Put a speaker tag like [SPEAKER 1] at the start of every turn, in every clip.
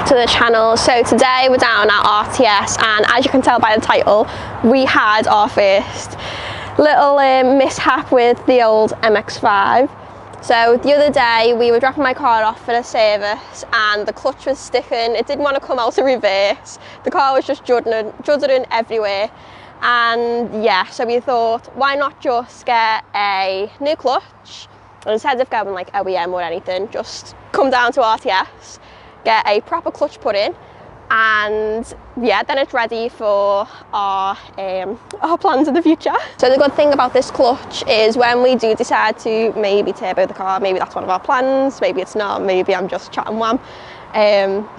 [SPEAKER 1] to the channel. So today we're down at RTS, and as you can tell by the title, we had our first little mishap with the old MX-5. So the other day we were dropping my car off for a service and the clutch was sticking. It didn't want to come out of reverse. The car was just juddering everywhere. And yeah, so we thought, why not just get a new clutch? And instead of going like OEM or anything, just come down to RTS, get a proper clutch put in, and yeah, then it's ready for our plans in the future. So the good thing about this clutch is when we do decide to maybe turbo the car, maybe that's one of our plans, maybe it's not, maybe I'm just chatting wham.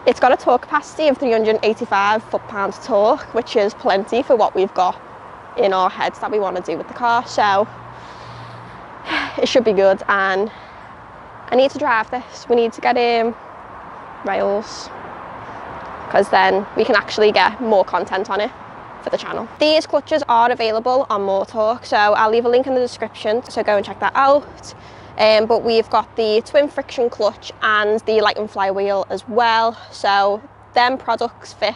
[SPEAKER 1] It's got a torque capacity of 385 foot-pounds of torque, which is plenty for what we've got in our heads that we want to do with the car. So it should be good, and I need to drive this. We need to get rails, because then we can actually get more content on it for the channel. These clutches are available on More Torque, so I'll leave a link in the description, so go and check that out. But we've got the twin friction clutch and the light and flywheel as well. So them products fit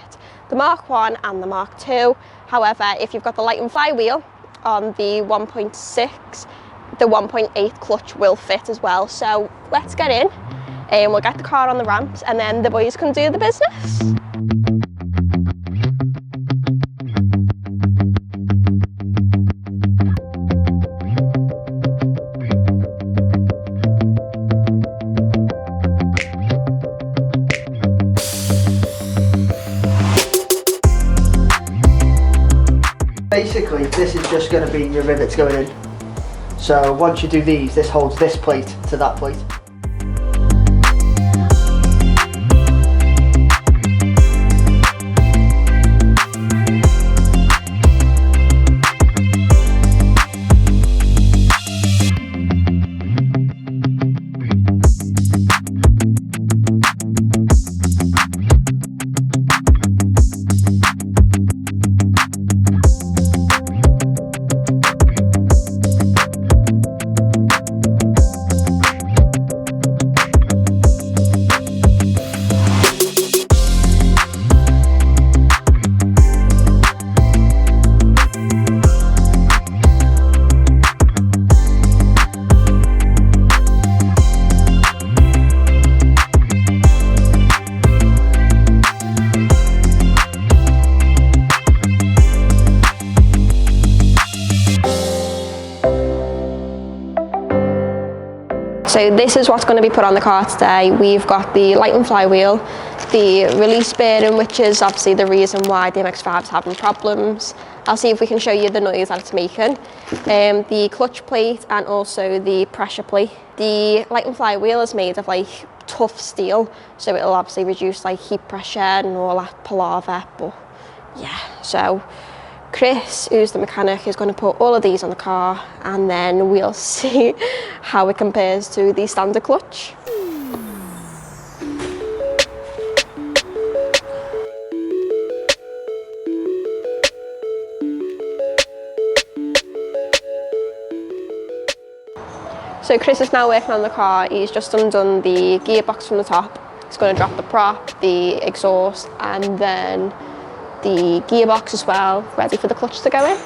[SPEAKER 1] the Mark 1 and the Mark 2. However, if you've got the light and flywheel on the 1.6, the 1.8 clutch will fit as well. So let's get in and we'll get the car on the ramps, and then the boys can do the business.
[SPEAKER 2] Basically, this is just going to be your rivets going in. So once you do these, this holds this plate to that plate.
[SPEAKER 1] So this is what's going to be put on the car today. We've got the light and flywheel, the release bearing, which is obviously the reason why the MX-5 is having problems. I'll see if we can show you the noise that it's making. The clutch plate and also the pressure plate. The light and flywheel is made of like tough steel, so it'll obviously reduce like heat pressure and all that palaver. But yeah, so Chris, who's the mechanic, is going to put all of these on the car, and then we'll see how it compares to the standard clutch. So Chris is now working on the car. He's just undone the gearbox from the top. He's going to drop the prop, the exhaust, and then the gearbox as well, ready for the clutch to go in.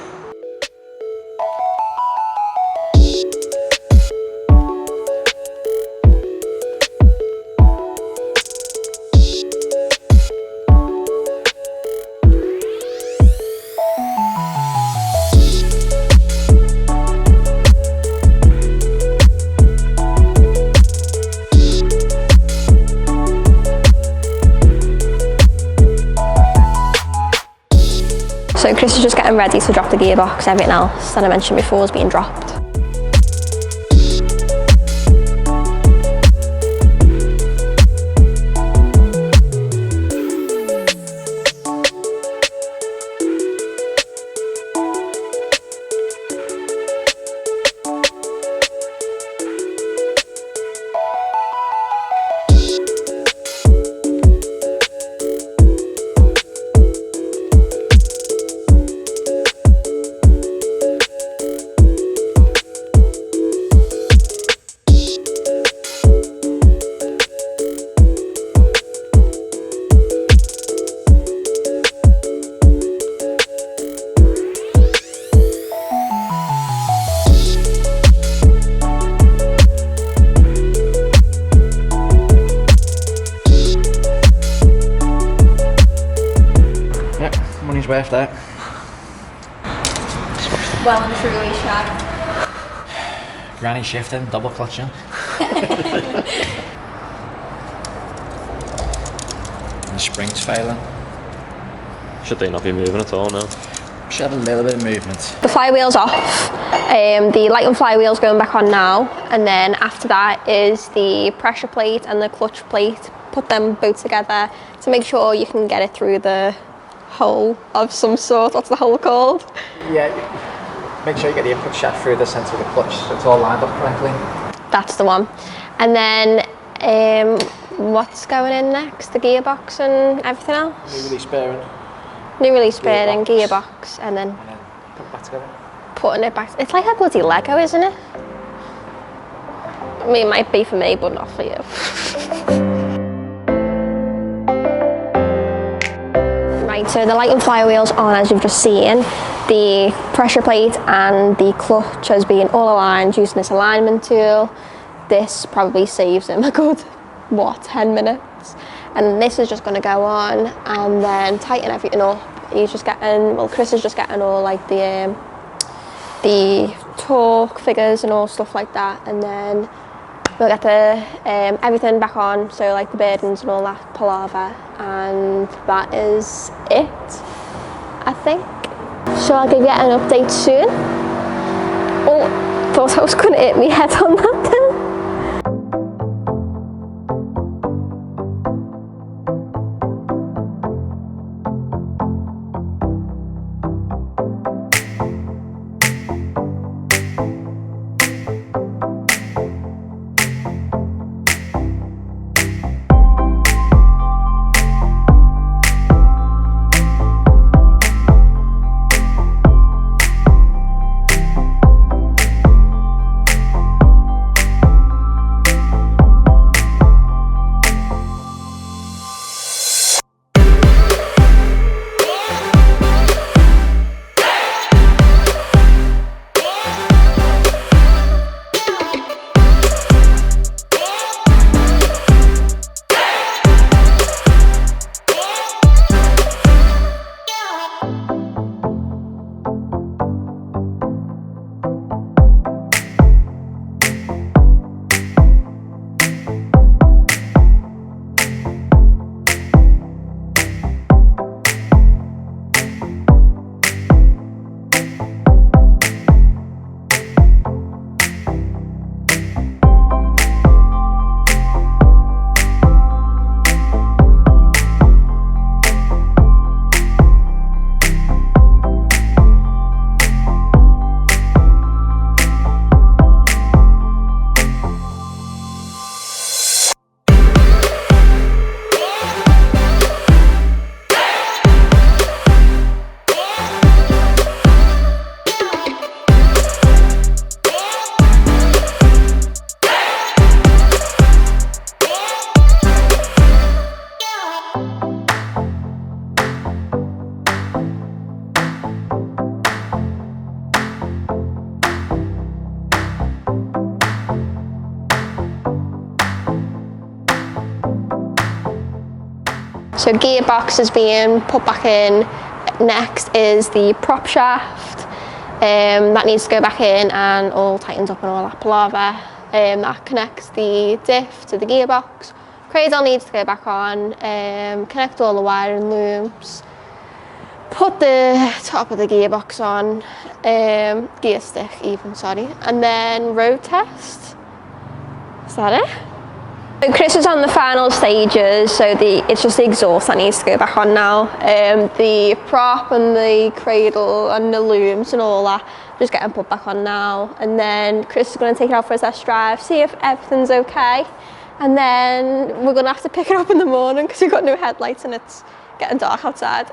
[SPEAKER 1] So Chris is just getting ready to drop the gearbox. Everything else that I mentioned before is being dropped. Well and truly, Shag.
[SPEAKER 3] Granny shifting, double clutching. And the spring's failing.
[SPEAKER 4] Should they not be moving at all now?
[SPEAKER 3] Should have a little bit of movement.
[SPEAKER 1] The flywheel's off. The light and flywheel's going back on now, and then after that is the pressure plate and the clutch plate. Put them both together to make sure you can get it through the hole of some sort. What's the hole called?
[SPEAKER 3] Yeah, make sure you get the input shaft through the centre of the clutch so it's all lined up correctly.
[SPEAKER 1] That's the one. And then what's going in next? The gearbox and everything else?
[SPEAKER 3] New release bearing.
[SPEAKER 1] New release bearing, gearbox, and then
[SPEAKER 3] Put it back together.
[SPEAKER 1] putting it back. It's like a bloody Lego, isn't it? I mean, it might be for me, but not for you. Right, so the light and flywheel's on, as you've just seen. The pressure plate and the clutch has been all aligned using this alignment tool. This probably saves him a good, 10 minutes? And this is just going to go on and then tighten everything up. He's just getting, well, Chris is just getting all like the torque figures and all stuff like that, and then we'll get the everything back on, so like the bearings and all that palaver, and that is it, I think. So I'll give you an update soon. Oh, thought I was going to hit my head on that then. So gearbox is being put back in. Next is the prop shaft. That needs to go back in and all tightens up and all that palaver. That connects the diff to the gearbox. Cradle needs to go back on. Connect all the wiring loops. Put the top of the gearbox on. Gear stick even, sorry. And then road test. Is that it? So Chris is on the final stages, so it's just the exhaust that needs to go back on now. The prop and the cradle and the looms and all that just getting put back on now. And then Chris is going to take it out for a test drive, see if everything's okay. And then we're going to have to pick it up in the morning because we've got no headlights and it's getting dark outside.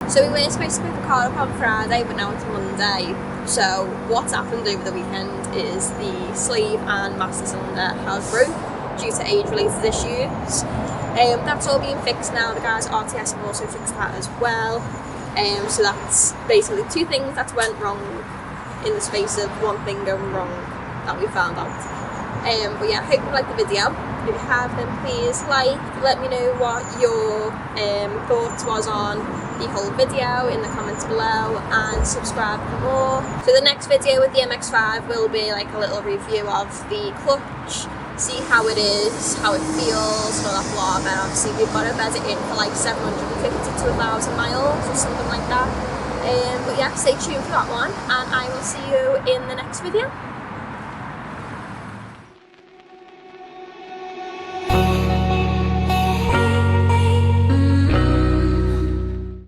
[SPEAKER 1] So we were supposed to pick the car up on Friday, but now it's Monday. So what's happened over the weekend is the sleeve and master cylinder has broke due to age-related issues. That's all being fixed now. The guys at RTS have also fixed that as well. So that's basically two things that went wrong in the space of one thing going wrong that we found out. But yeah, I hope you liked the video. If you have, then please like, let me know what your thoughts was on the whole video in the comments below, and subscribe for more. So the next video with the MX-5 will be like a little review of the clutch, see how it is, how it feels, and all that blah, and obviously we've got to bed it in for like 750 to 1,000 miles or something like that. But yeah, stay tuned for that one, and I will see you in the next video.